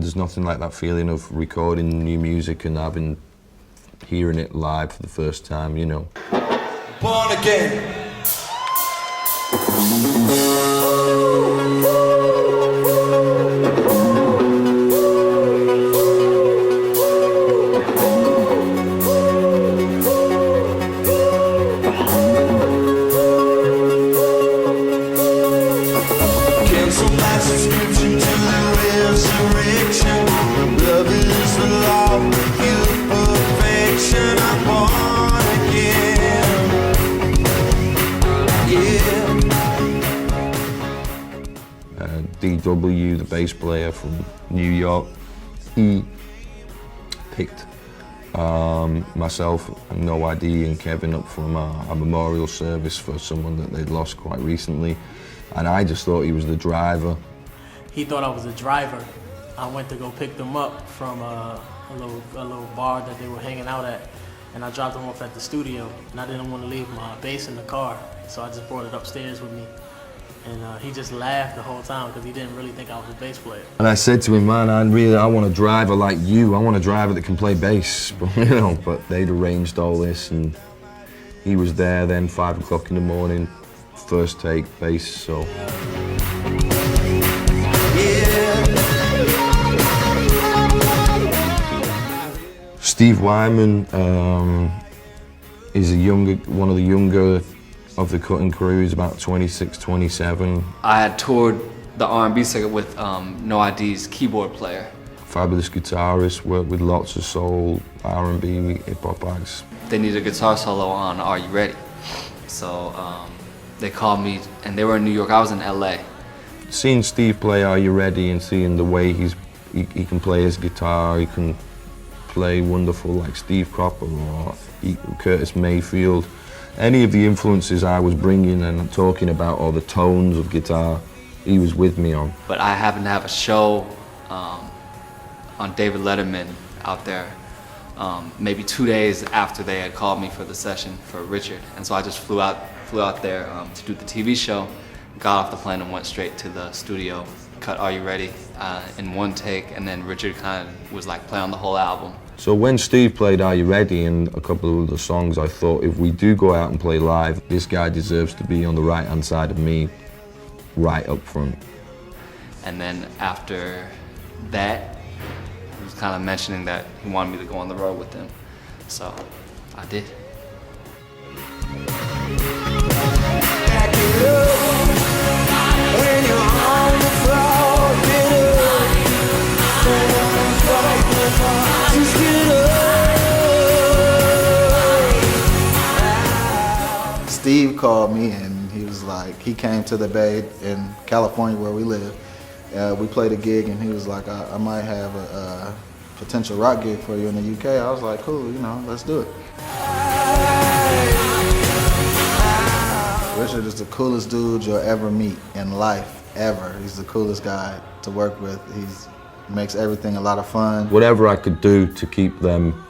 there's nothing like that feeling of recording new music and hearing it live for the first time, you know. Born again. DW, the bass player from New York, he picked myself, No ID, and Kevin up from a memorial service for someone that they'd lost quite recently, and I just thought he was the driver. He thought I was the driver. I went to go pick them up from a little bar that they were hanging out at, and I dropped them off at the studio, and I didn't want to leave my bass in the car, so I just brought it upstairs with me. And he just laughed the whole time because he didn't really think I was a bass player. And I said to him, man, I want a driver like you. I want a driver that can play bass. But, you know, but they'd arranged all this, and he was there then, 5 o'clock in the morning, first take, bass, so. Steve Wyman is one of the younger of the cutting crew. He's about 26, 27. I had toured the R&B circuit with No ID's keyboard player. Fabulous guitarist, worked with lots of soul, R&B, hip-hop acts. They needed a guitar solo on Are You Ready? So they called me, and they were in New York, I was in LA. Seeing Steve play Are You Ready and seeing the way he can play his guitar, he can play wonderful like Steve Cropper or Curtis Mayfield. Any of the influences I was bringing and talking about, or the tones of guitar, he was with me on. But I happened to have a show on David Letterman out there maybe 2 days after they had called me for the session for Richard. And so I just flew out there to do the TV show, got off the plane and went straight to the studio, cut Are You Ready in one take, and then Richard kind of was like playing on the whole album. So when Steve played Are You Ready and a couple of the songs, I thought if we do go out and play live, this guy deserves to be on the right-hand side of me, right up front. And then after that, he was kind of mentioning that he wanted me to go on the road with him. So I did. Steve called me and he was like, he came to the Bay in California where we live. We played a gig and he was like, I might have a potential rock gig for you in the UK. I was like, cool, you know, let's do it. Richard is the coolest dude you'll ever meet in life, ever. He's the coolest guy to work with. He makes everything a lot of fun. Whatever I could do to keep them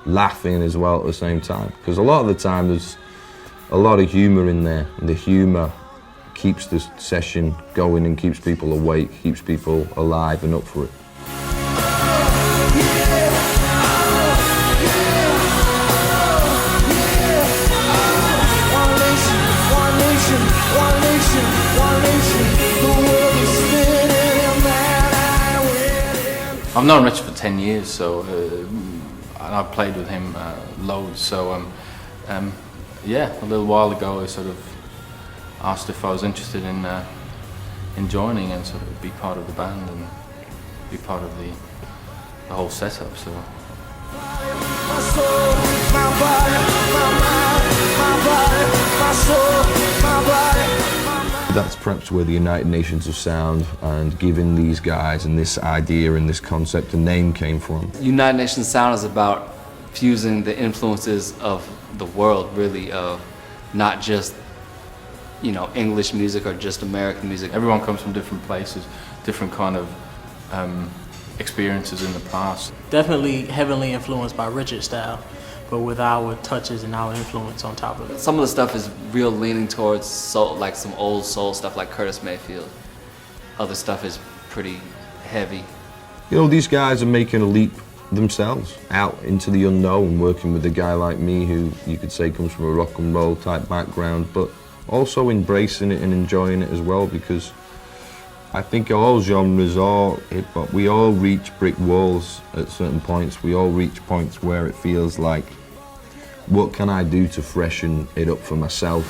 laughing as well at the same time. Because a lot of the time there's a lot of humor in there, and the humor keeps the session going and keeps people awake, keeps people alive and up for it. I've known Richard for 10 years, so and I've played with him loads. So yeah, a little while ago I sort of asked if I was interested in joining and sort of be part of the band and be part of the whole setup. So. That's perhaps where the United Nations of Sound and giving these guys and this idea and this concept a name came from. United Nations Sound is about fusing the influences of the world, really, of not just, you know, English music or just American music. Everyone comes from different places, different kind of experiences in the past. Definitely heavily influenced by Richard's style, but with our touches and our influence on top of it. Some of the stuff is real leaning towards soul, like some old soul stuff like Curtis Mayfield. Other stuff is pretty heavy, You know, these guys are making a leap themselves out into the unknown, working with a guy like me who you could say comes from a rock and roll type background, but also embracing it and enjoying it as well, because I think all genres are hip hop. We all reach brick walls at certain points. We all reach points where it feels like, what can I do to freshen it up for myself?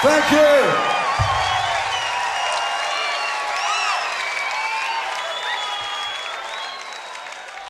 Thank you.